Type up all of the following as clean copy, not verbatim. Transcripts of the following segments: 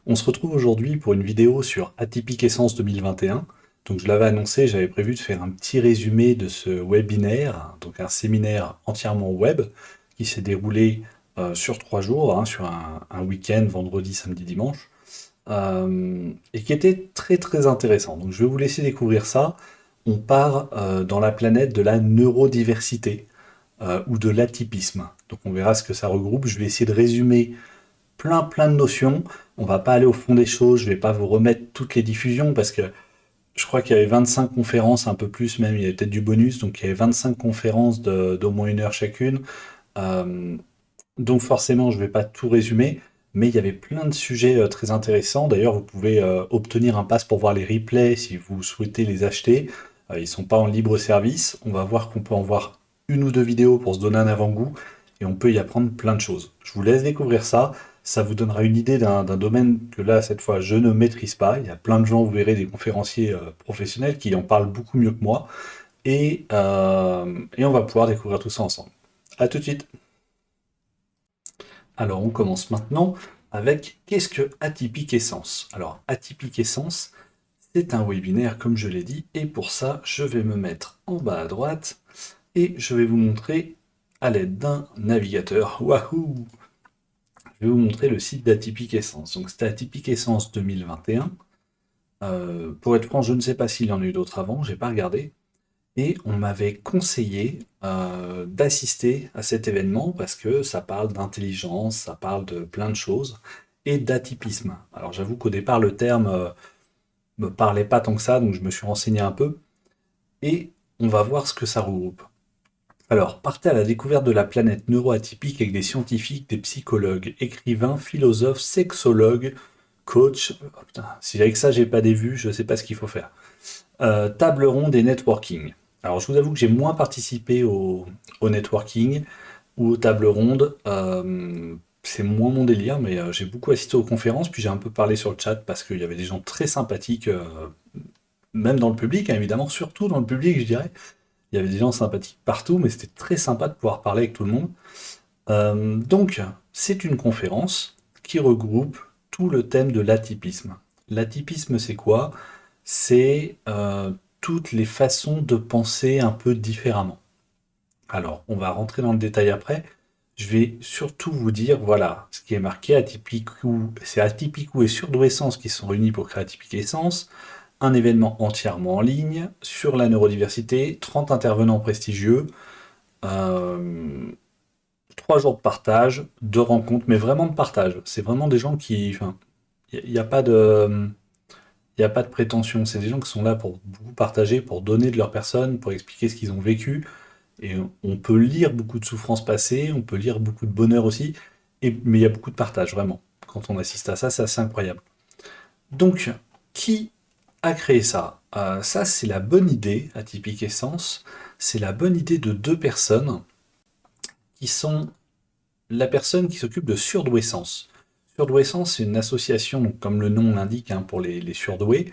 On se retrouve aujourd'hui pour une vidéo sur Atypique Essence 2021. Donc je l'avais annoncé, j'avais prévu de faire un petit résumé de ce webinaire, donc un séminaire entièrement web qui s'est déroulé sur 3 jours, sur un week-end, vendredi, samedi, dimanche, et qui était très très intéressant. Donc je vais vous laisser découvrir ça. On part dans la planète de la neurodiversité ou de l'atypisme. Donc on verra ce que ça regroupe. Je vais essayer de résumer plein de notions. On va pas aller au fond des choses, je vais pas vous remettre toutes les diffusions parce que je crois qu'il y avait 25 conférences, un peu plus même, il y avait peut-être du bonus, donc il y avait 25 conférences d'au moins 1 heure chacune. Euh, donc forcément, je vais pas tout résumer, mais il y avait plein de sujets très intéressants. D'ailleurs, vous pouvez obtenir un pass pour voir les replays si vous souhaitez les acheter. Ils sont pas en libre service. On va voir qu'on peut en voir 1 ou 2 vidéos pour se donner un avant-goût et on peut y apprendre plein de choses. Je vous laisse découvrir ça. Ça vous donnera une idée d'un domaine que là, cette fois, je ne maîtrise pas. Il y a plein de gens, vous verrez, des conférenciers professionnels qui en parlent beaucoup mieux que moi. Et on va pouvoir découvrir tout ça ensemble. À tout de suite. Alors, on commence maintenant avec qu'est-ce que Atypique Essence? Alors, Atypique Essence, c'est un webinaire, comme je l'ai dit, et pour ça, je vais me mettre en bas à droite et je vais vous montrer à l'aide d'un navigateur. Wahoo! Je vais vous montrer le site d'Atypique Essence. Donc, c'était Atypique Essence 2021. Pour être franc, je ne sais pas s'il y en a eu d'autres avant, j'ai pas regardé. Et on m'avait conseillé d'assister à cet événement parce que ça parle d'intelligence, ça parle de plein de choses et d'atypisme. Alors j'avoue qu'au départ le terme me parlait pas tant que ça, donc je me suis renseigné un peu et on va voir ce que ça regroupe. Alors, partez à la découverte de la planète neuroatypique avec des scientifiques, des psychologues, écrivains, philosophes, sexologues, coachs. Oh, putain, si avec ça j'ai pas des vues, je sais pas ce qu'il faut faire. Table ronde et networking. Alors, je vous avoue que j'ai moins participé au networking ou aux tables rondes. C'est moins mon délire, mais j'ai beaucoup assisté aux conférences, puis j'ai un peu parlé sur le chat parce qu'il y avait des gens très sympathiques, même dans le public, hein, évidemment, surtout dans le public, je dirais. Il y avait des gens sympathiques partout, mais c'était très sympa de pouvoir parler avec tout le monde. Donc, c'est une conférence qui regroupe tout le thème de l'atypisme. L'atypisme, c'est quoi? C'est toutes les façons de penser un peu différemment. Alors, on va rentrer dans le détail après. Je vais surtout vous dire, voilà, ce qui est marqué Atypicou, c'est Atypicou et Surdouessence qui sont réunis pour créer Atypique Essence, un événement entièrement en ligne sur la neurodiversité, 30 intervenants prestigieux, euh, 3 jours de partage, de rencontres, mais vraiment de partage. C'est vraiment des gens qui, enfin, il n'y a pas de, il n'y a pas de prétention. C'est des gens qui sont là pour beaucoup partager, pour donner de leur personne, pour expliquer ce qu'ils ont vécu. Et on peut lire beaucoup de souffrances passées, on peut lire beaucoup de bonheur aussi, mais il y a beaucoup de partage, vraiment. Quand on assiste à ça, c'est assez incroyable. Donc, qui a créé ça? Ça, c'est la bonne idée, Atypique Essence. C'est la bonne idée de 2 personnes qui sont la personne qui s'occupe de Surdouessence. Surdouessence, c'est une association, donc, comme le nom l'indique, pour les surdoués,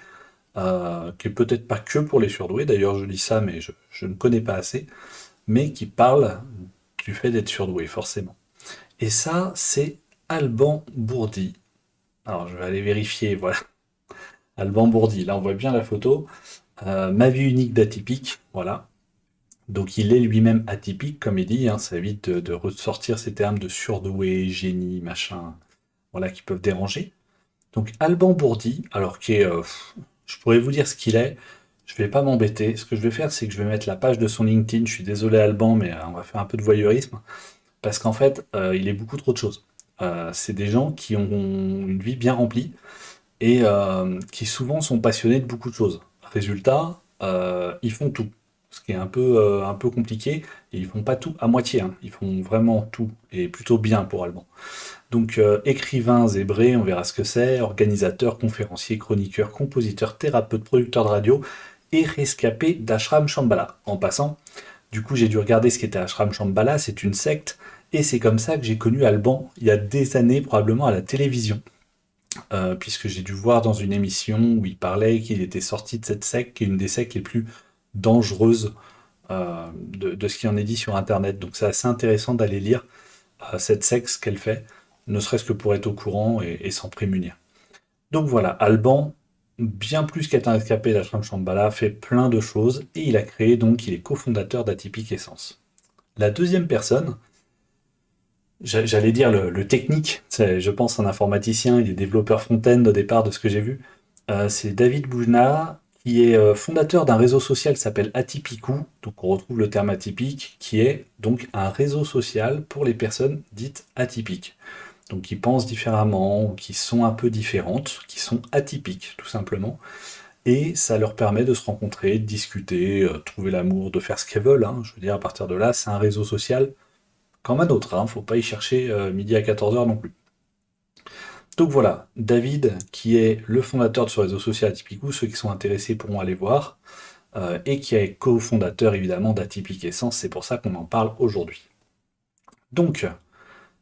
qui est peut-être pas que pour les surdoués, d'ailleurs je dis ça, mais je ne connais pas assez, mais qui parle du fait d'être surdoué, forcément. Et ça, c'est Alban Bourdi. Alors je vais aller vérifier, voilà. Alban Bourdi, là on voit bien la photo. Ma vie unique d'atypique, voilà. Donc il est lui-même atypique, comme il dit, ça évite de ressortir ces termes de surdoué, génie, machin, voilà, qui peuvent déranger. Donc Alban Bourdi, alors qui est, je pourrais vous dire ce qu'il est, je vais pas m'embêter. Ce que je vais faire, c'est que je vais mettre la page de son LinkedIn. Je suis désolé Alban, mais on va faire un peu de voyeurisme, parce qu'en fait, il est beaucoup trop de choses. C'est des gens qui ont une vie bien remplie et qui souvent sont passionnés de beaucoup de choses. Résultat, ils font tout, ce qui est un peu compliqué, et ils font pas tout à moitié, hein. Ils font vraiment tout, et plutôt bien pour Alban. Donc écrivain zébré, on verra ce que c'est, organisateur, conférencier, chroniqueur, compositeur, thérapeute, producteur de radio et rescapé d'Ashram Shambhala. En passant, du coup j'ai dû regarder ce qu'était Ashram Shambhala, c'est une secte, et c'est comme ça que j'ai connu Alban il y a des années, probablement à la télévision, puisque j'ai dû voir dans une émission où il parlait qu'il était sorti de cette secte, qui est une des sectes les plus dangereuses de ce qui en est dit sur Internet. Donc c'est assez intéressant d'aller lire cette secte, ce qu'elle fait, ne serait-ce que pour être au courant et s'en prémunir. Donc voilà, Alban, bien plus qu'être un rescapé d'Ashram Shambhala, fait plein de choses et il a créé donc, il est cofondateur d'Atypique Essence. La deuxième personne, j'allais dire le technique, c'est, je pense un informaticien, il est développeur front-end au départ de ce que j'ai vu, c'est David Boujna, qui est fondateur d'un réseau social qui s'appelle Atypicou, donc on retrouve le terme atypique, qui est donc un réseau social pour les personnes dites atypiques. Donc qui pensent différemment, ou qui sont un peu différentes, qui sont atypiques tout simplement. Et ça leur permet de se rencontrer, de discuter, trouver l'amour, de faire ce qu'elles veulent, hein. Je veux dire, à partir de là, c'est un réseau social comme un autre, hein. Faut pas y chercher midi à 14h non plus. Donc voilà, David, qui est le fondateur de ce réseau social Atypicou, ceux qui sont intéressés pourront aller voir, et qui est cofondateur évidemment d'Atypique Essence, c'est pour ça qu'on en parle aujourd'hui. Donc,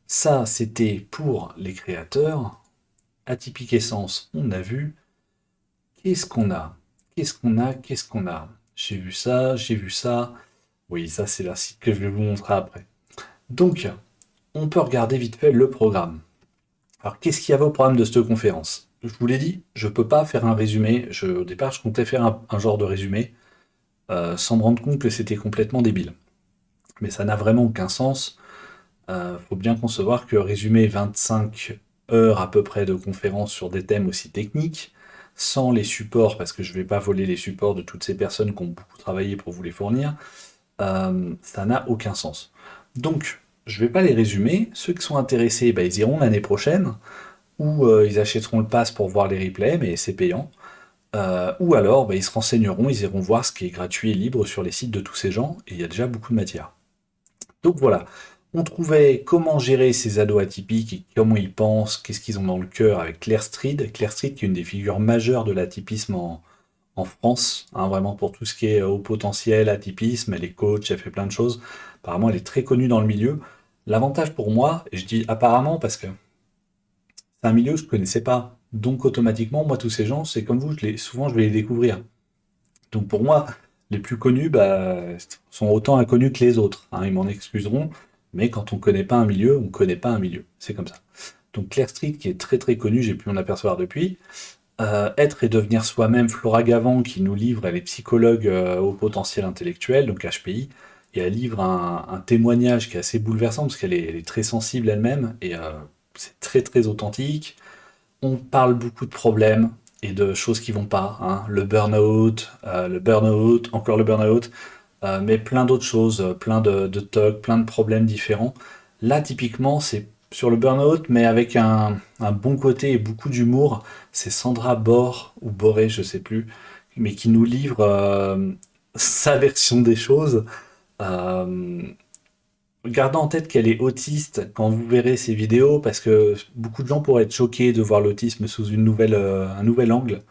ça, c'était pour les créateurs. Atypique Essence, on a vu. Qu'est-ce qu'on a? Qu'est-ce qu'on a? Qu'est-ce qu'on a? J'ai vu ça, j'ai vu ça. Oui, ça, c'est la site que je vais vous montrer après. Donc, on peut regarder vite fait le programme. Alors, qu'est-ce qu'il y avait au programme de cette conférence? Je vous l'ai dit, je ne peux pas faire un résumé. Au départ, je comptais faire un genre de résumé, sans me rendre compte que c'était complètement débile. Mais ça n'a vraiment aucun sens. Faut bien concevoir que résumer 25 heures à peu près de conférences sur des thèmes aussi techniques, sans les supports, parce que je ne vais pas voler les supports de toutes ces personnes qui ont beaucoup travaillé pour vous les fournir, ça n'a aucun sens. Donc, je ne vais pas les résumer. Ceux qui sont intéressés, bah, ils iront l'année prochaine, ou ils achèteront le pass pour voir les replays, mais c'est payant. Ou alors, bah, ils se renseigneront, ils iront voir ce qui est gratuit et libre sur les sites de tous ces gens, et il y a déjà beaucoup de matière. Donc voilà, on trouvait comment gérer ces ados atypiques, et comment ils pensent, qu'est-ce qu'ils ont dans le cœur avec Claire Street. Claire Street qui est une des figures majeures de l'atypisme en France, hein, vraiment pour tout ce qui est haut potentiel, atypisme, elle est coach, elle fait plein de choses. Apparemment, elle est très connue dans le milieu. L'avantage pour moi, et je dis apparemment parce que c'est un milieu que je ne connaissais pas, donc automatiquement, moi, tous ces gens, c'est comme vous, souvent je vais les découvrir. Donc pour moi, les plus connus bah, sont autant inconnus que les autres, hein, ils m'en excuseront, mais quand on ne connaît pas un milieu, on ne connaît pas un milieu. C'est comme ça. Donc Claire Street, qui est très très connue, j'ai pu m'en apercevoir depuis. Être et devenir soi-même, Flora Gavant, qui nous livre, elle est psychologue au potentiel intellectuel, donc HPI, et elle livre un témoignage qui est assez bouleversant, parce elle est très sensible elle-même, et c'est très très authentique. On parle beaucoup de problèmes et de choses qui vont pas, hein. Le burn-out, encore le burn-out, mais plein d'autres choses, plein de tocs, plein de problèmes différents. Là, typiquement, c'est sur le burn-out, mais avec un bon côté et beaucoup d'humour. C'est Sandra Bor, ou Boré, je sais plus, mais qui nous livre sa version des choses. Euh, Gardant en tête qu'elle est autiste quand vous verrez ces vidéos, parce que beaucoup de gens pourraient être choqués de voir l'autisme sous un nouvel angle,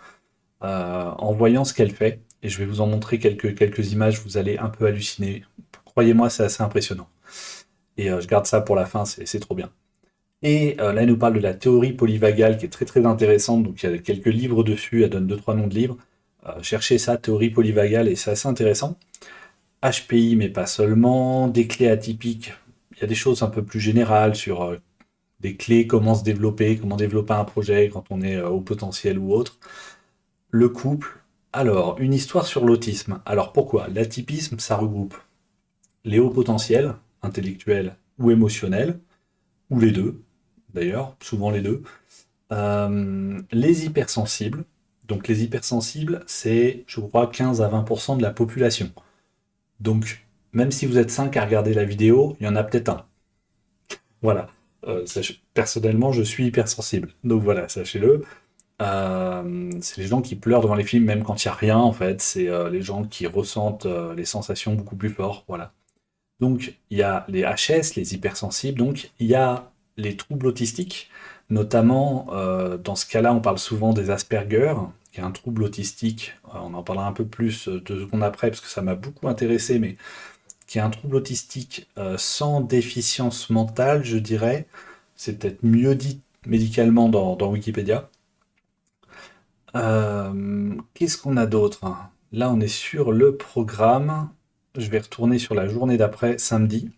en voyant ce qu'elle fait. Et je vais vous en montrer quelques images, vous allez un peu halluciner. Croyez-moi, c'est assez impressionnant. Et je garde ça pour la fin, c'est trop bien. Et là, elle nous parle de la théorie polyvagale, qui est très très intéressante. Donc il y a quelques livres dessus, elle donne deux trois noms de livres. Cherchez ça, théorie polyvagale, et c'est assez intéressant. HPI, mais pas seulement, des clés atypiques. Il y a des choses un peu plus générales sur des clés, comment développer un projet quand on est au potentiel ou autre. Le couple. Alors, une histoire sur l'autisme. Alors pourquoi? L'atypisme, ça regroupe les hauts potentiels, intellectuels ou émotionnels, ou les deux, d'ailleurs, souvent les deux. Les hypersensibles. Donc les hypersensibles, c'est, je crois, 15 à 20% de la population. Donc, même si vous êtes 5 à regarder la vidéo, il y en a peut-être un. Voilà. Personnellement, je suis hypersensible. Donc voilà, sachez-le. C'est les gens qui pleurent devant les films, même quand il n'y a rien, en fait. C'est les gens qui ressentent les sensations beaucoup plus fort. Voilà. Donc, il y a les HS, les hypersensibles. Donc, il y a les troubles autistiques. Notamment, dans ce cas-là, on parle souvent des Asperger, qui est un trouble autistique. On en parlera un peu plus de secondes après, parce que ça m'a beaucoup intéressé, mais qui est un trouble autistique sans déficience mentale, je dirais. C'est peut-être mieux dit médicalement dans Wikipédia. Qu'est-ce qu'on a d'autre? Là, on est sur le programme. Je vais retourner sur la journée d'après, samedi.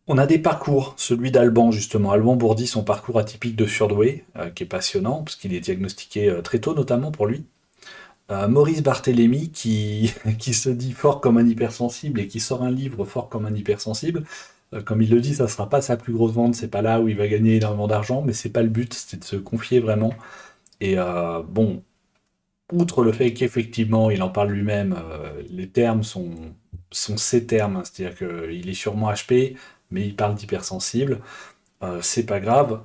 On a des parcours, celui d'Alban justement. Alban Bourdi, son parcours atypique de surdoué, qui est passionnant, parce qu'il est diagnostiqué très tôt notamment pour lui. Maurice Barthélémy qui se dit fort comme un hypersensible et qui sort un livre fort comme un hypersensible. Comme il le dit, ça sera pas sa plus grosse vente, c'est pas là où il va gagner énormément d'argent, mais c'est pas le but, c'est de se confier vraiment. Et bon, outre le fait qu'effectivement, il en parle lui-même, les termes sont ses termes, hein, c'est-à-dire qu'il est sûrement HP, mais il parle d'hypersensible. C'est pas grave,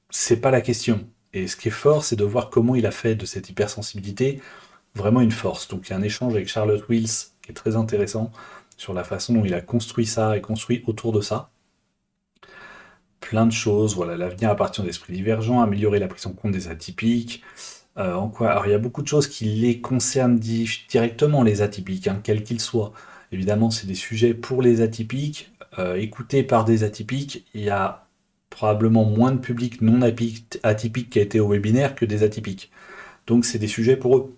c'est pas la question. Et ce qui est fort, c'est de voir comment il a fait de cette hypersensibilité vraiment une force. Donc il y a un échange avec Charlotte Wills qui est très intéressant sur la façon dont il a construit ça et construit autour de ça. Plein de choses, voilà, l'avenir à partir d'esprits divergents, améliorer la prise en compte des atypiques. En quoi Alors il y a beaucoup de choses qui les concernent directement, les atypiques, hein, quels qu'ils soient. Évidemment, c'est des sujets pour les atypiques, écoutés par des atypiques. Il y a probablement moins de public non atypique qui a été au webinaire que des atypiques. Donc c'est des sujets pour eux.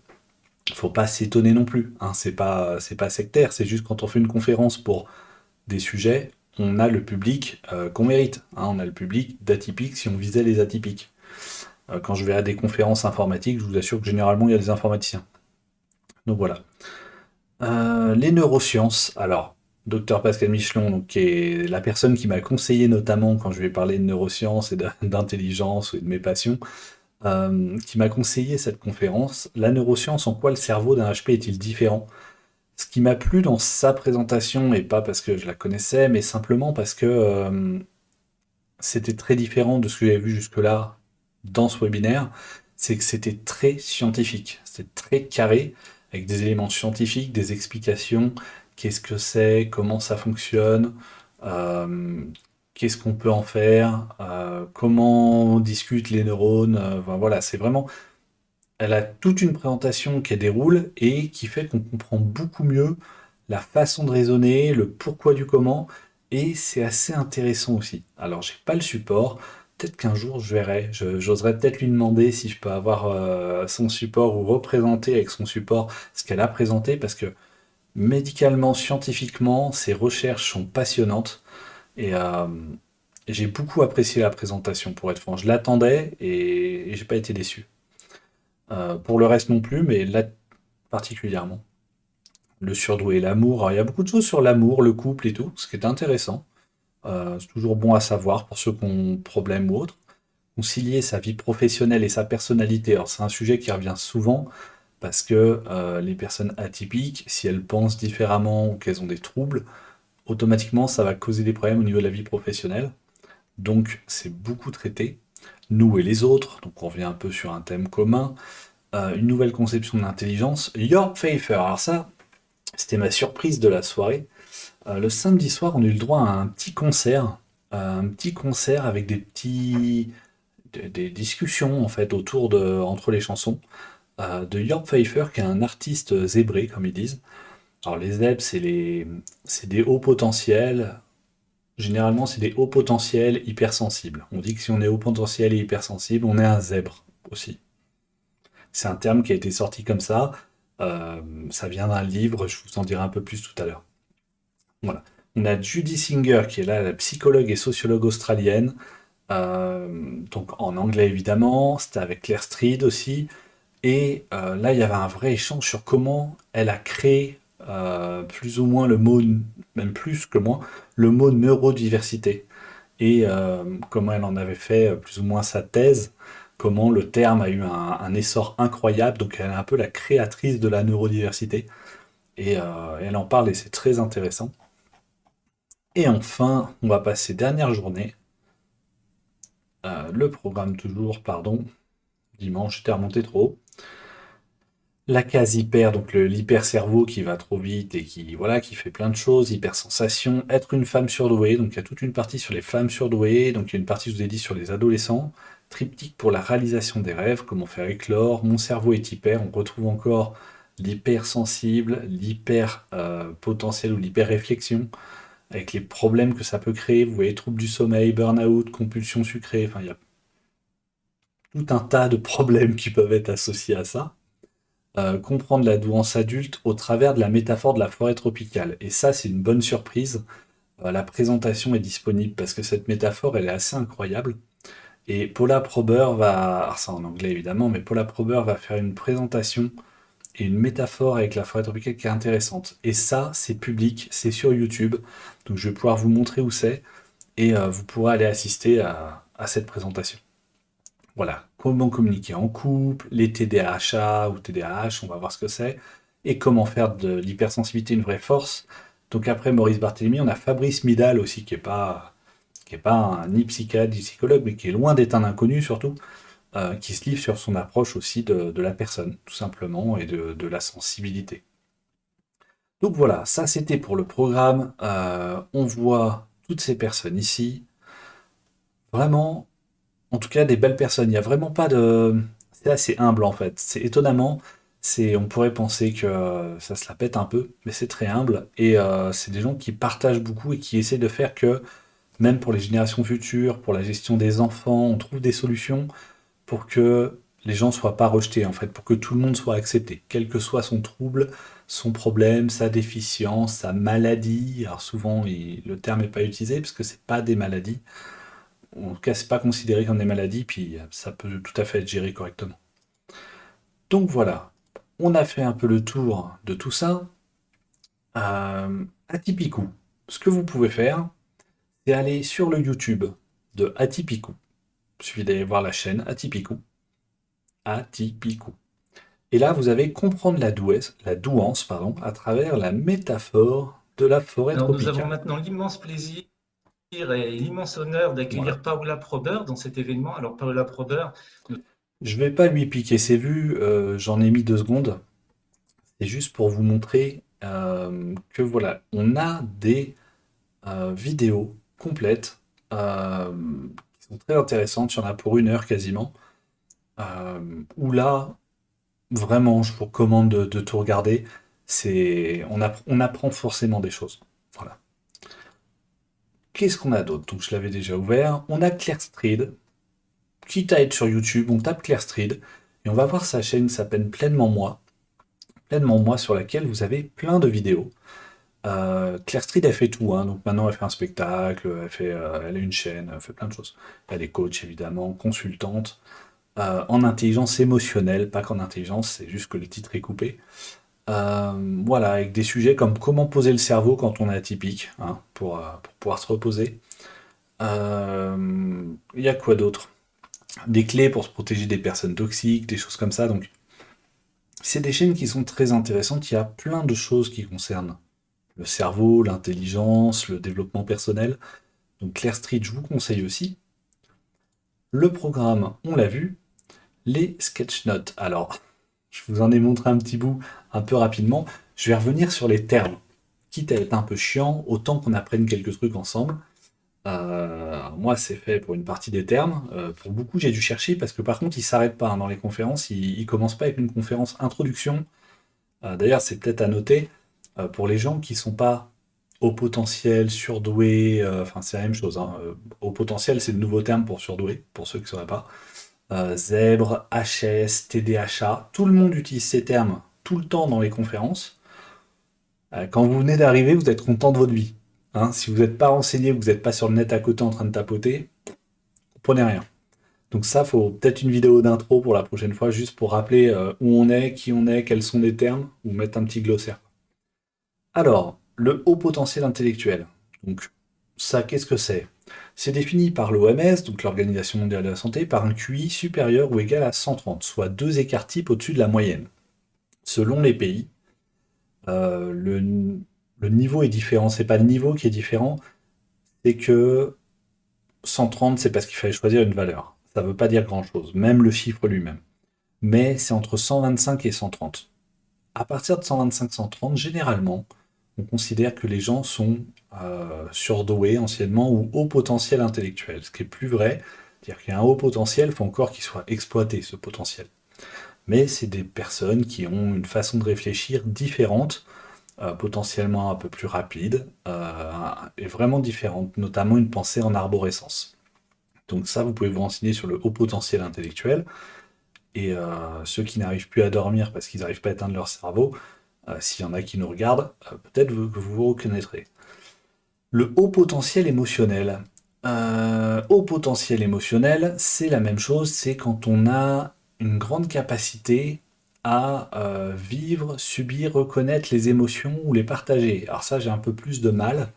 Faut pas s'étonner non plus, hein, c'est pas sectaire, c'est juste quand on fait une conférence pour des sujets, on a le public qu'on mérite, hein, on a le public d'atypiques si on visait les atypiques. Quand je vais à des conférences informatiques, je vous assure que généralement il y a des informaticiens. Donc voilà. Les neurosciences, alors, docteur Pascal Michelon, donc, qui est la personne qui m'a conseillé notamment quand je vais parler de neurosciences et d'intelligence et de mes passions, qui m'a conseillé cette conférence. La neuroscience, en quoi le cerveau d'un HP est-il différent? Ce qui m'a plu dans sa présentation, et pas parce que je la connaissais, mais simplement parce que c'était très différent de ce que j'avais vu jusque-là dans ce webinaire, c'est que c'était très scientifique, c'était très carré, avec des éléments scientifiques, des explications, qu'est-ce que c'est, comment ça fonctionne, euh, qu'est-ce qu'on peut en faire, comment on discute les neurones, enfin, voilà, c'est vraiment elle a toute une présentation qui déroule et qui fait qu'on comprend beaucoup mieux la façon de raisonner, le pourquoi du comment, et c'est assez intéressant aussi. Alors, j'ai pas le support, peut-être qu'un jour je verrai, j'oserais peut-être lui demander si je peux avoir son support ou représenter avec son support ce qu'elle a présenté, parce que médicalement, scientifiquement, ses recherches sont passionnantes et j'ai beaucoup apprécié la présentation, pour être franc. Je l'attendais et j'ai pas été déçu. Pour le reste non plus, mais là particulièrement. Le surdoué, l'amour. Alors, il y a beaucoup de choses sur l'amour, le couple et tout, ce qui est intéressant. C'est toujours bon à savoir pour ceux qui ont problème ou autre. Concilier sa vie professionnelle et sa personnalité. Alors, c'est un sujet qui revient souvent parce que les personnes atypiques, si elles pensent différemment ou qu'elles ont des troubles, automatiquement, ça va causer des problèmes au niveau de la vie professionnelle. Donc, c'est beaucoup traité. Nous et les autres, donc on revient un peu sur un thème commun. Une nouvelle conception de l'intelligence, Jörg Pfeiffer. Alors ça, c'était ma surprise de la soirée. Le samedi soir, on a eu le droit à un petit concert avec des discussions en fait entre les chansons de Jörg Pfeiffer, qui est un artiste zébré, comme ils disent. Alors les zèbres, c'est des hauts potentiels. Généralement, c'est des hauts potentiels hypersensibles. On dit que si on est haut potentiel et hypersensible, on est un zèbre aussi. C'est un terme qui a été sorti comme ça. Ça vient d'un livre, je vous en dirai un peu plus tout à l'heure. Voilà. On a Judy Singer qui est là, la psychologue et sociologue australienne. Donc en anglais évidemment, c'était avec Claire Street aussi. Et là, il y avait un vrai échange sur comment elle a créé plus ou moins le mot, même plus que moins, le mot neurodiversité. Et comment elle en avait fait plus ou moins sa thèse, comment le terme a eu un essor incroyable. Donc elle est un peu la créatrice de la neurodiversité. Et elle en parle et c'est très intéressant. Et enfin, on va passer dernière journée. Le programme toujours, pardon. Dimanche, j'étais remonté trop haut. La case hyper, donc l'hyper-cerveau qui va trop vite et qui, voilà, qui fait plein de choses, hypersensation, être une femme surdouée, donc il y a toute une partie sur les femmes surdouées, donc il y a une partie, je vous ai dit, sur les adolescents, triptyque pour la réalisation des rêves, comment faire éclore, mon cerveau est hyper, on retrouve encore l'hypersensible, l'hyper potentiel ou l'hyper-réflexion, avec les problèmes que ça peut créer, vous voyez, troubles du sommeil, burn-out, compulsion sucrée, enfin il y a tout un tas de problèmes qui peuvent être associés à ça. Comprendre la douance adulte au travers de la métaphore de la forêt tropicale. Et ça, c'est une bonne surprise. La présentation est disponible parce que cette métaphore, elle est assez incroyable. Et Paula Prober va, alors c'est en anglais évidemment, mais Paula Prober va faire une présentation et une métaphore avec la forêt tropicale qui est intéressante. Et ça, c'est public, c'est sur YouTube. Donc je vais pouvoir vous montrer où c'est et vous pourrez aller assister à cette présentation. Voilà, comment communiquer en couple, les TDAH ou TDAH, on va voir ce que c'est, et comment faire de l'hypersensibilité une vraie force. Donc après Maurice Barthélemy, on a Fabrice Midal aussi, qui est pas ni psychiatre ni psychologue, mais qui est loin d'être un inconnu surtout, qui se livre sur son approche aussi de la personne, tout simplement, et de la sensibilité. Donc voilà, ça c'était pour le programme. On voit toutes ces personnes ici. Vraiment, en tout cas, des belles personnes. Il n'y a vraiment pas de. C'est assez humble en fait. C'est étonnamment. On pourrait penser que ça se la pète un peu, mais c'est très humble. Et c'est des gens qui partagent beaucoup et qui essaient de faire que, même pour les générations futures, pour la gestion des enfants, on trouve des solutions pour que les gens soient pas rejetés, en fait, pour que tout le monde soit accepté, quel que soit son trouble, son problème, sa déficience, sa maladie. Alors souvent, le terme n'est pas utilisé parce que c'est pas des maladies. En tout cas, c'est pas considéré comme des maladies, puis ça peut tout à fait être géré correctement. Donc voilà, on a fait un peu le tour de tout ça. Atypicou. Ce que vous pouvez faire, c'est aller sur le YouTube de Atypicou. Il suffit d'aller voir la chaîne Atypicou. Atypicou. Et là, vous avez comprendre la douance, pardon, à travers la métaphore de la forêt Alors, nous avons tropicale. maintenant l'immense plaisir et l'immense honneur Voilà. d'accueillir Paola Prober dans cet événement. Alors, Paola Prober, Je vais pas lui piquer ses vues, j'en ai mis 2 secondes. C'est juste pour vous montrer que voilà, on a des vidéos complètes qui sont très intéressantes. Il y en a pour 1 heure quasiment. Où là, vraiment, je vous recommande de tout regarder. On apprend forcément des choses. Voilà. Qu'est-ce qu'on a d'autre? Donc je l'avais déjà ouvert. On a Claire Street. Quitte à être sur YouTube, on tape Claire Street et on va voir sa chaîne qui s'appelle Pleinement Moi. Pleinement Moi sur laquelle vous avez plein de vidéos. Claire Street, elle fait tout, hein. Donc maintenant, elle fait un spectacle, elle a une chaîne, elle fait plein de choses. Elle est coach, évidemment, consultante, en intelligence émotionnelle, pas qu'en intelligence, c'est juste que le titre est coupé. Voilà, avec des sujets comme comment poser le cerveau quand on est atypique, hein, pour pouvoir se reposer. Il y a quoi d'autre? Des clés pour se protéger des personnes toxiques, des choses comme ça. Donc, c'est des chaînes qui sont très intéressantes. Il y a plein de choses qui concernent le cerveau, l'intelligence, le développement personnel. Donc Claire Street, je vous conseille aussi. Le programme, on l'a vu. Les sketch notes. Alors, je vous en ai montré un petit bout un peu rapidement. Je vais revenir sur les termes. Quitte à être un peu chiant, autant qu'on apprenne quelques trucs ensemble. Moi, c'est fait pour une partie des termes. Pour beaucoup, j'ai dû chercher parce que par contre, ils s'arrêtent pas hein, dans les conférences. Ils commencent pas avec une conférence introduction. D'ailleurs, c'est peut-être à noter pour les gens qui sont pas au potentiel, surdoué, enfin c'est la même chose, hein. Au potentiel, c'est le nouveau terme pour surdoué, pour ceux qui ne sauraient pas. Zèbre, HS, TDHA, tout le monde utilise ces termes tout le temps dans les conférences. Quand vous venez d'arriver, vous êtes content de votre vie. Hein. Si vous n'êtes pas renseigné, que vous n'êtes pas sur le net à côté en train de tapoter, vous comprenez rien. Donc ça, faut peut-être une vidéo d'intro pour la prochaine fois, juste pour rappeler où on est, qui on est, quels sont les termes, ou mettre un petit glossaire. Alors, le haut potentiel intellectuel. Donc, ça, qu'est-ce que c'est? C'est défini par l'OMS, donc l'Organisation mondiale de la santé, par un QI supérieur ou égal à 130, soit 2 écarts-types au-dessus de la moyenne. Selon les pays, euh, le, le niveau est différent. C'est pas le niveau qui est différent, c'est que 130, c'est parce qu'il fallait choisir une valeur. Ça ne veut pas dire grand-chose, même le chiffre lui-même. Mais c'est entre 125 et 130. À partir de 125-130, généralement, on considère que les gens sont surdoués anciennement ou haut potentiel intellectuel, ce qui est plus vrai. C'est-à-dire qu'il y a un haut potentiel, il faut encore qu'il soit exploité, ce potentiel. Mais c'est des personnes qui ont une façon de réfléchir différente, potentiellement un peu plus rapide, et vraiment différente, notamment une pensée en arborescence. Donc ça, vous pouvez vous renseigner sur le haut potentiel intellectuel. Et ceux qui n'arrivent plus à dormir parce qu'ils n'arrivent pas à éteindre leur cerveau, s'il y en a qui nous regardent, peut-être que vous vous reconnaîtrez. Le haut potentiel émotionnel. Haut potentiel émotionnel, c'est la même chose, c'est quand on a une grande capacité à vivre, subir, reconnaître les émotions ou les partager. Alors ça, j'ai un peu plus de mal,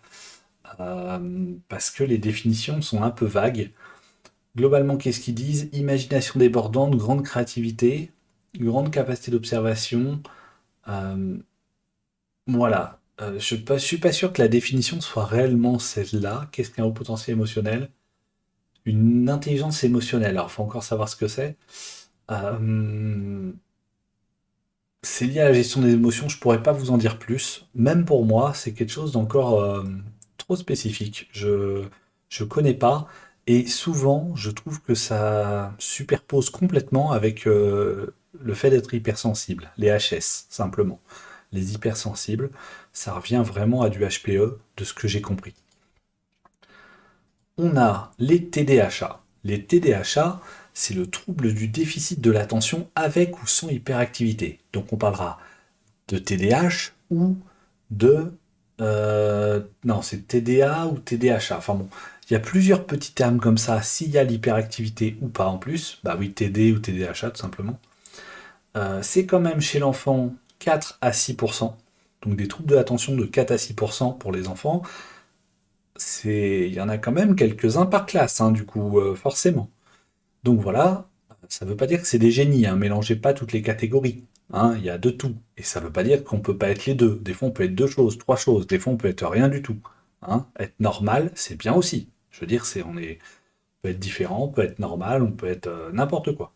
parce que les définitions sont un peu vagues. Globalement, qu'est-ce qu'ils disent? Imagination débordante, grande créativité, grande capacité d'observation. euh, voilà. Je suis pas sûr que la définition soit réellement celle-là. Qu'est-ce qu'un haut potentiel émotionnel? Une intelligence émotionnelle. Alors, il faut encore savoir ce que c'est. Euh, c'est lié à la gestion des émotions. Je pourrais pas vous en dire plus. Même pour moi, c'est quelque chose d'encore trop spécifique. Je connais pas. Et souvent, je trouve que ça superpose complètement avec le fait d'être hypersensible. Les HS, simplement. Les hypersensibles, ça revient vraiment à du HPE, de ce que j'ai compris. On a les TDAH. Les TDAH, c'est le trouble du déficit de l'attention avec ou sans hyperactivité. Donc on parlera de TDAH ou de... non, c'est TDA ou TDAH. Enfin bon, il y a plusieurs petits termes comme ça, s'il y a l'hyperactivité ou pas en plus. Bah oui, TD ou TDAH tout simplement. C'est quand même chez l'enfant 4 à 6%. Donc des troubles de l'attention de 4 à 6% pour les enfants. Il y en a quand même quelques-uns par classe, hein, du coup, forcément. Donc voilà, ça ne veut pas dire que c'est des génies, hein, mélangez pas toutes les catégories. Hein, il y a de tout. Et ça ne veut pas dire qu'on ne peut pas être les deux. Des fois, on peut être deux choses, trois choses. Des fois, on peut être rien du tout. Hein. Être normal, c'est bien aussi. Je veux dire, on peut être différent, on peut être normal, on peut être n'importe quoi.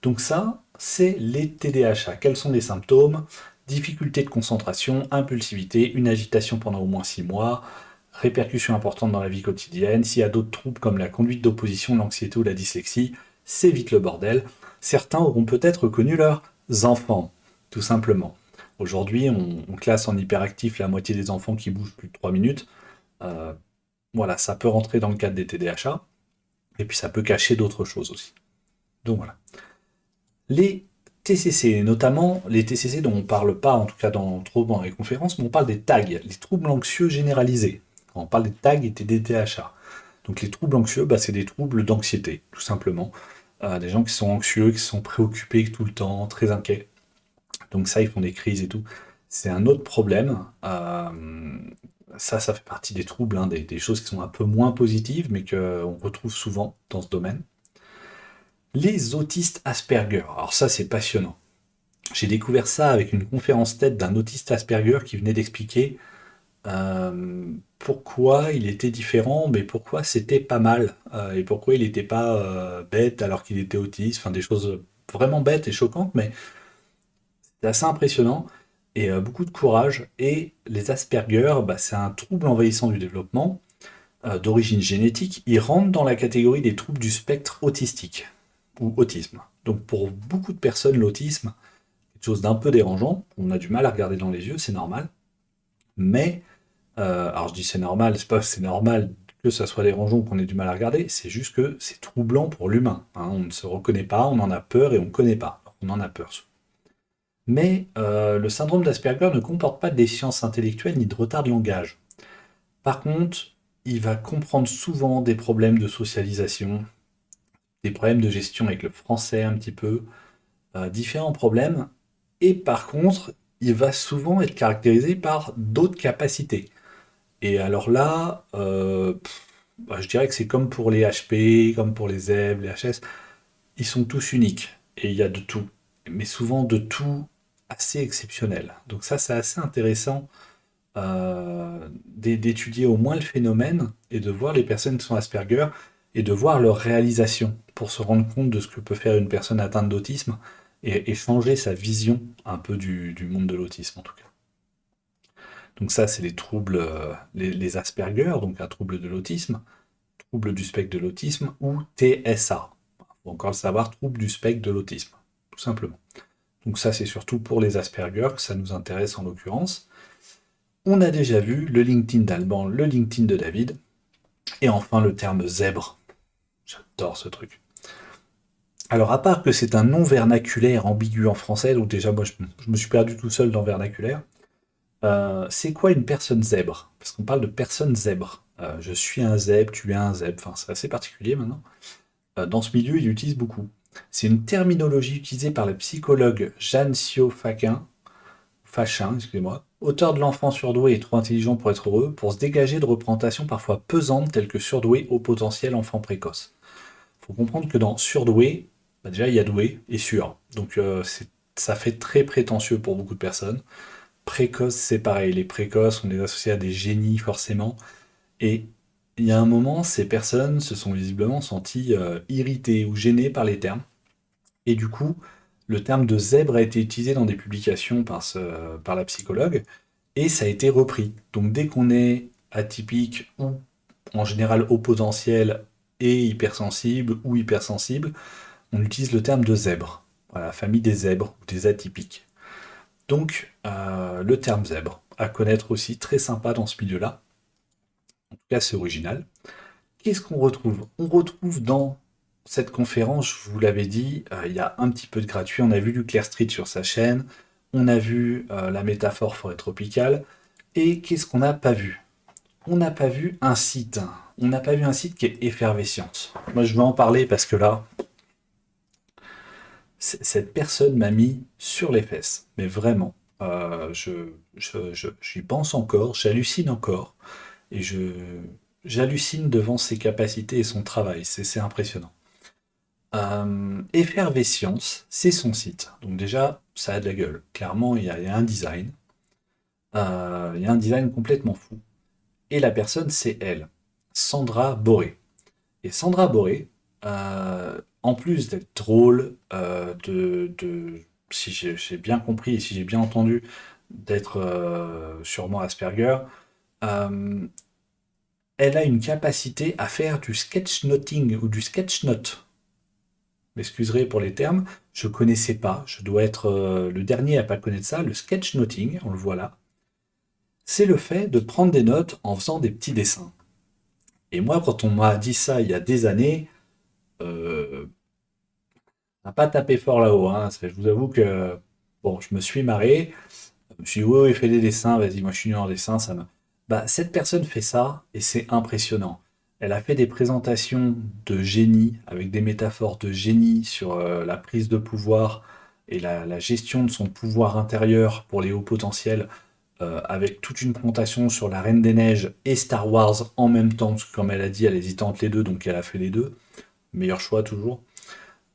Donc ça, c'est les TDAH. Quels sont les symptômes? Difficulté de concentration, impulsivité, une agitation pendant au moins 6 mois, répercussions importantes dans la vie quotidienne. S'il y a d'autres troubles comme la conduite d'opposition, l'anxiété ou la dyslexie, c'est vite le bordel. Certains auront peut-être connu leurs enfants, tout simplement. Aujourd'hui, on classe en hyperactif la moitié des enfants qui bougent plus de 3 minutes. Euh, voilà, ça peut rentrer dans le cadre des TDAH, et puis ça peut cacher d'autres choses aussi. Donc voilà. Les TCC, notamment les TCC dont on ne parle pas, en tout cas trop dans les conférences, mais on parle des TAG, les troubles anxieux généralisés. On parle des TAG et des DTHA. Donc les troubles anxieux, bah, c'est des troubles d'anxiété, tout simplement. Des gens qui sont anxieux, qui sont préoccupés tout le temps, très inquiets. Donc ça, ils font des crises et tout. C'est un autre problème. Ça fait partie des troubles, hein, des choses qui sont un peu moins positives, mais qu'on retrouve souvent dans ce domaine. Les autistes Asperger. Alors ça, c'est passionnant. J'ai découvert ça avec une conférence TED d'un autiste Asperger qui venait d'expliquer pourquoi il était différent, mais pourquoi c'était pas mal, et pourquoi il n'était pas bête alors qu'il était autiste, enfin des choses vraiment bêtes et choquantes, mais c'est assez impressionnant, et beaucoup de courage. Et les Asperger, bah, c'est un trouble envahissant du développement, d'origine génétique. Ils rentrent dans la catégorie des troubles du spectre autistique, ou autisme. Donc pour beaucoup de personnes, l'autisme, quelque chose d'un peu dérangeant, on a du mal à regarder dans les yeux, c'est normal, mais alors je dis c'est normal, c'est pas c'est normal que ça soit dérangeant ou qu'on ait du mal à regarder, c'est juste que c'est troublant pour l'humain. Hein. On ne se reconnaît pas, on en a peur et on ne connaît pas. On en a peur. Mais le syndrome d'Asperger ne comporte pas de déficience intellectuelle ni de retard de langage. Par contre, il va comprendre souvent des problèmes de socialisation, des problèmes de gestion avec le français un petit peu, différents problèmes. Et par contre, il va souvent être caractérisé par d'autres capacités. Et alors là, bah, je dirais que c'est comme pour les HP, comme pour les ZEB, les HS, ils sont tous uniques. Et il y a de tout. Mais souvent de tout assez exceptionnel. Donc ça, c'est assez intéressant d'étudier au moins le phénomène et de voir les personnes qui sont Asperger et de voir leur réalisation pour se rendre compte de ce que peut faire une personne atteinte d'autisme et changer sa vision un peu du monde de l'autisme en tout cas. Donc ça, c'est les troubles, les Asperger, donc un trouble de l'autisme, trouble du spectre de l'autisme, ou TSA. Il faut encore le savoir, trouble du spectre de l'autisme, tout simplement. Donc ça, c'est surtout pour les Asperger que ça nous intéresse en l'occurrence. On a déjà vu le LinkedIn d'Alban, le LinkedIn de David, et enfin le terme zèbre. J'adore ce truc. Alors à part que c'est un nom vernaculaire ambigu en français, donc déjà moi je me suis perdu tout seul dans vernaculaire, C'est quoi une personne zèbre? Parce qu'on parle de personne zèbre. Je suis un zèbre, tu es un zèbre. Enfin, c'est assez particulier maintenant. Dans ce milieu, il l'utilise beaucoup. C'est une terminologie utilisée par le psychologue Jeanne Fachin, excusez-moi, auteur de L'enfant surdoué et trop intelligent pour être heureux, pour se dégager de représentations parfois pesantes telles que surdoué au potentiel enfant précoce. Il faut comprendre que dans surdoué, bah déjà il y a doué et sûr. Donc ça fait très prétentieux pour beaucoup de personnes. Précoce, c'est pareil. Les précoces, on les associe à des génies forcément. Et il y a un moment, ces personnes se sont visiblement senties irritées ou gênées par les termes. Et du coup, le terme de zèbre a été utilisé dans des publications par la psychologue et ça a été repris. Donc dès qu'on est atypique ou en général au potentiel et hypersensible ou hypersensible, on utilise le terme de zèbre. Voilà, famille des zèbres ou des atypiques. Donc le terme zèbre, à connaître aussi, très sympa dans ce milieu-là. En tout cas, c'est original. Qu'est-ce qu'on retrouve? On retrouve dans cette conférence, je vous l'avais dit, il y a un petit peu de gratuit. On a vu du Claire Street sur sa chaîne, on a vu la métaphore forêt tropicale. Et qu'est-ce qu'on n'a pas vu? On n'a pas vu un site. On n'a pas vu un site qui est Effervescence. Moi, je vais en parler parce que là, cette personne m'a mis sur les fesses. Mais vraiment, j'y pense encore, j'hallucine encore. Et j'hallucine devant ses capacités et son travail. C'est impressionnant. Effervescience, c'est son site. Donc déjà, ça a de la gueule. Clairement, il y a un design. Il y a un design complètement fou. Et la personne, c'est elle, Sandra Boré. Et Sandra Boré, en plus d'être drôle, si j'ai bien compris et si j'ai bien entendu, d'être sûrement Asperger, euh, elle a une capacité à faire du sketchnoting ou du sketchnote. M'excuserez pour les termes, je connaissais pas, je dois être le dernier à pas connaître ça, le sketchnoting, on le voit là. C'est le fait de prendre des notes en faisant des petits dessins. Et moi, quand on m'a dit ça il y a des années, euh, ça n'a pas tapé fort là-haut, hein. Je vous avoue que bon, je me suis marré. Je me suis dit, ouais, il fait des dessins, vas-y, moi je suis nul en dessin, ça me. Bah, cette personne fait ça et c'est impressionnant. Elle a fait des présentations de génie, avec des métaphores de génie sur la prise de pouvoir et la gestion de son pouvoir intérieur pour les hauts potentiels, avec toute une présentation sur la Reine des Neiges et Star Wars en même temps, parce que comme elle a dit, elle hésitait entre les deux, donc elle a fait les deux. Meilleur choix toujours.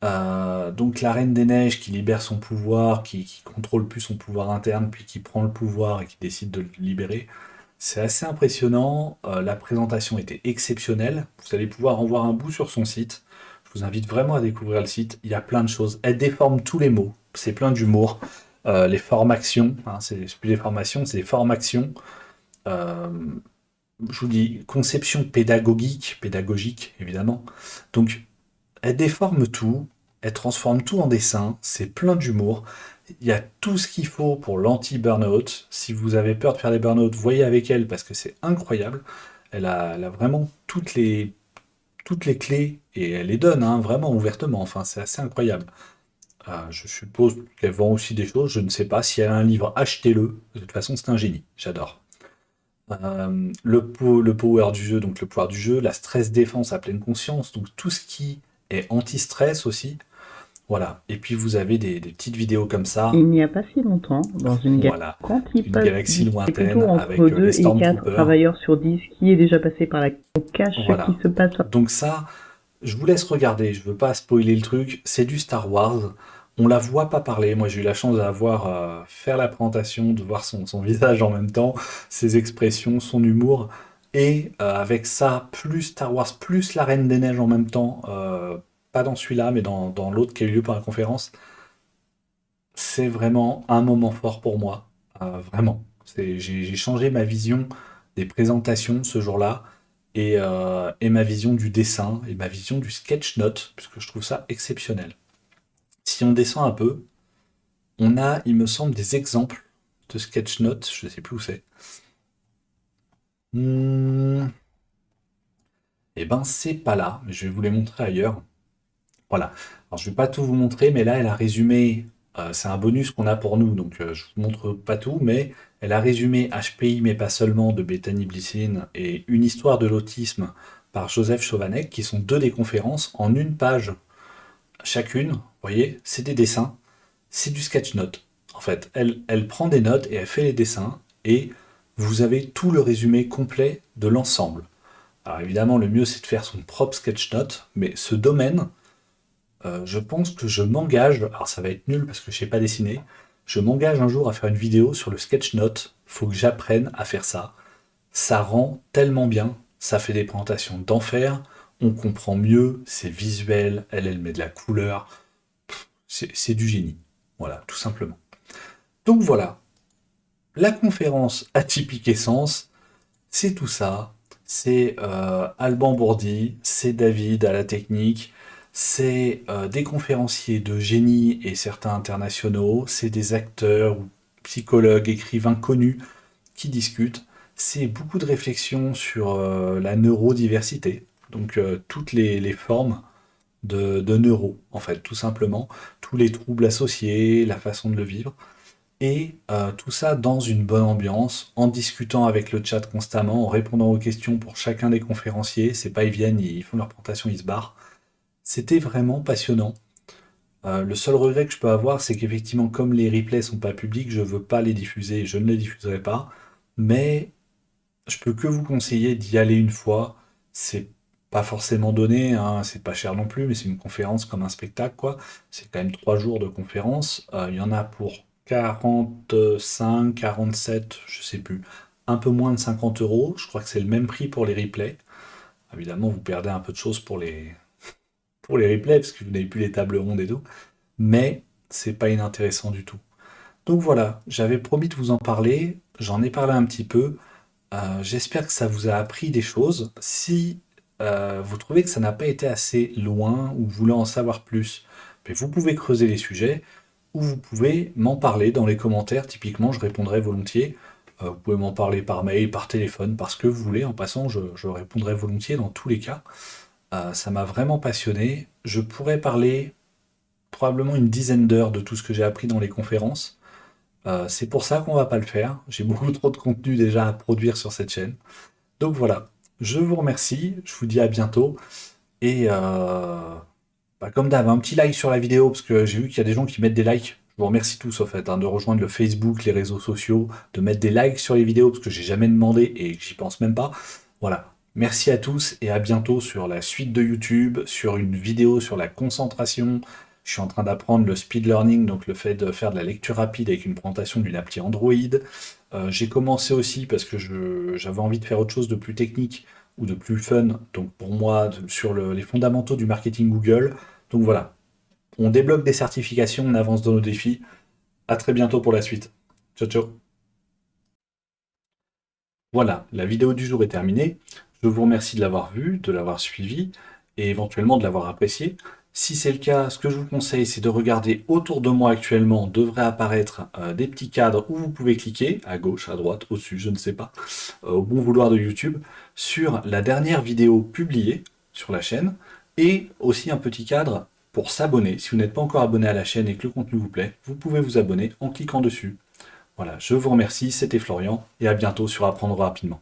Donc la Reine des Neiges qui libère son pouvoir, qui contrôle plus son pouvoir interne, puis qui prend le pouvoir et qui décide de le libérer. C'est assez impressionnant. La présentation était exceptionnelle. Vous allez pouvoir en voir un bout sur son site. Je vous invite vraiment à découvrir le site. Il y a plein de choses. Elle déforme tous les mots. C'est plein d'humour. Les formations, hein, c'est plus des formations, c'est des formations. Euh, je vous dis conception pédagogique évidemment. Donc elle déforme tout, elle transforme tout en dessin, c'est plein d'humour. Il y a tout ce qu'il faut pour l'anti-burnout. Si vous avez peur de faire des burn-out, voyez avec elle parce que c'est incroyable. Elle a vraiment toutes les clés et elle les donne hein, vraiment ouvertement. Enfin, c'est assez incroyable. Je suppose qu'elle vend aussi des choses. Je ne sais pas si elle a un livre, achetez-le. De toute façon, c'est un génie. J'adore. Le power du jeu, donc le pouvoir du jeu, la stress défense à pleine conscience, donc tout ce qui est anti-stress aussi. Voilà. Et puis vous avez des petites vidéos comme ça. Il n'y a pas si longtemps, dans une Voilà. galaxie Une galaxie plutôt lointaine avec entre les 2 et 4 Stormtroopers. travailleurs sur 10 qui est déjà passé par la on cache ce qui Voilà. se passe. Donc ça, je vous laisse regarder. Je veux pas spoiler le truc. C'est du Star Wars. On la voit pas parler. Moi, j'ai eu la chance de la voir faire la présentation, de voir son visage en même temps, ses expressions, son humour. Et avec ça, plus Star Wars, plus la Reine des Neiges en même temps, pas dans celui-là, mais dans l'autre qui a eu lieu par la conférence, c'est vraiment un moment fort pour moi. Vraiment. J'ai changé ma vision des présentations ce jour-là et ma vision du dessin et ma vision du sketch note, puisque je trouve ça exceptionnel. Si on descend un peu, on a, il me semble, des exemples de sketch notes. Je ne sais plus où c'est. Eh ben, c'est pas là, mais je vais vous les montrer ailleurs. Voilà. Alors, je vais pas tout vous montrer, mais là, elle a résumé. C'est un bonus qu'on a pour nous, donc je vous montre pas tout, mais Elle a résumé HPI, mais pas seulement, de Bethany Blissine et Une histoire de l'autisme par Joseph Chovanec, qui sont 2 des conférences en 1 page chacune. Vous voyez, c'est des dessins, c'est du sketch note. En fait, elle prend des notes et elle fait les dessins, et vous avez tout le résumé complet de l'ensemble. Alors évidemment, le mieux c'est de faire son propre sketch note, mais ce domaine, je pense que je m'engage, alors ça va être nul parce que je sais pas dessiner, je m'engage un jour à faire une vidéo sur le sketch note. Faut que j'apprenne à faire ça. Ça rend tellement bien, ça fait des présentations d'enfer, on comprend mieux, c'est visuel, elle met de la couleur, c'est du génie. Voilà, tout simplement. Donc voilà, la conférence Atypique Essence, c'est tout ça. C'est Alban Bourdi, c'est David à la technique, c'est des conférenciers de génie et certains internationaux, c'est des acteurs ou psychologues, écrivains connus qui discutent. C'est beaucoup de réflexions sur la neurodiversité, donc toutes les formes de neuro, en fait, tout simplement, tous les troubles associés, la façon de le vivre. Et tout ça dans une bonne ambiance, en discutant avec le chat constamment, en répondant aux questions pour chacun des conférenciers. C'est pas ils viennent, ils font leur présentation, ils se barrent. C'était vraiment passionnant. Le seul regret que je peux avoir, c'est qu'effectivement, comme les replays sont pas publics, je veux pas les diffuser, je ne les diffuserai pas. Mais je peux que vous conseiller d'y aller une fois. C'est pas forcément donné, hein, c'est pas cher non plus, mais c'est une conférence comme un spectacle, quoi. C'est quand même 3 jours de conférence. Il y en a pour 45, 47, je sais plus. Un peu moins de 50 euros. Je crois que c'est le même prix pour les replays. Évidemment, vous perdez un peu de choses pour les replays, parce que vous n'avez plus les tables rondes et tout. Mais c'est pas inintéressant du tout. Donc voilà, j'avais promis de vous en parler. J'en ai parlé un petit peu. J'espère que ça vous a appris des choses. Si vous trouvez que ça n'a pas été assez loin ou vous voulez en savoir plus, ben, vous pouvez creuser les sujets ou vous pouvez m'en parler dans les commentaires. Typiquement, je répondrai volontiers. Vous pouvez m'en parler par mail, par téléphone, parce que vous voulez. En passant, je répondrai volontiers dans tous les cas. Ça m'a vraiment passionné. Je pourrais parler probablement une dizaine d'heures de tout ce que j'ai appris dans les conférences. C'est pour ça qu'on va pas le faire. J'ai beaucoup trop de contenu déjà à produire sur cette chaîne. Donc voilà, je vous remercie, je vous dis à bientôt. Et comme d'hab, un petit like sur la vidéo, parce que j'ai vu qu'il y a des gens qui mettent des likes. Je vous remercie tous, en fait, hein, de rejoindre le Facebook, les réseaux sociaux, de mettre des likes sur les vidéos, parce que j'ai jamais demandé et que j'y pense même pas. Voilà. Merci à tous et à bientôt sur la suite de YouTube, sur une vidéo sur la concentration. Je suis en train d'apprendre le speed learning, donc le fait de faire de la lecture rapide avec une présentation d'une appli Android. J'ai commencé aussi parce que j'avais envie de faire autre chose de plus technique ou de plus fun, donc pour moi, sur les fondamentaux du marketing Google. Donc voilà, on débloque des certifications, on avance dans nos défis. À très bientôt pour la suite. Ciao, ciao. Voilà, la vidéo du jour est terminée. Je vous remercie de l'avoir vue, de l'avoir suivi et éventuellement de l'avoir apprécié. Si c'est le cas, ce que je vous conseille, c'est de regarder autour de moi actuellement. Devrait apparaître des petits cadres où vous pouvez cliquer, à gauche, à droite, au-dessus, je ne sais pas, au bon vouloir de YouTube, sur la dernière vidéo publiée sur la chaîne, et aussi un petit cadre pour s'abonner. Si vous n'êtes pas encore abonné à la chaîne et que le contenu vous plaît, vous pouvez vous abonner en cliquant dessus. Voilà, je vous remercie, c'était Florian, et à bientôt sur Apprendre rapidement.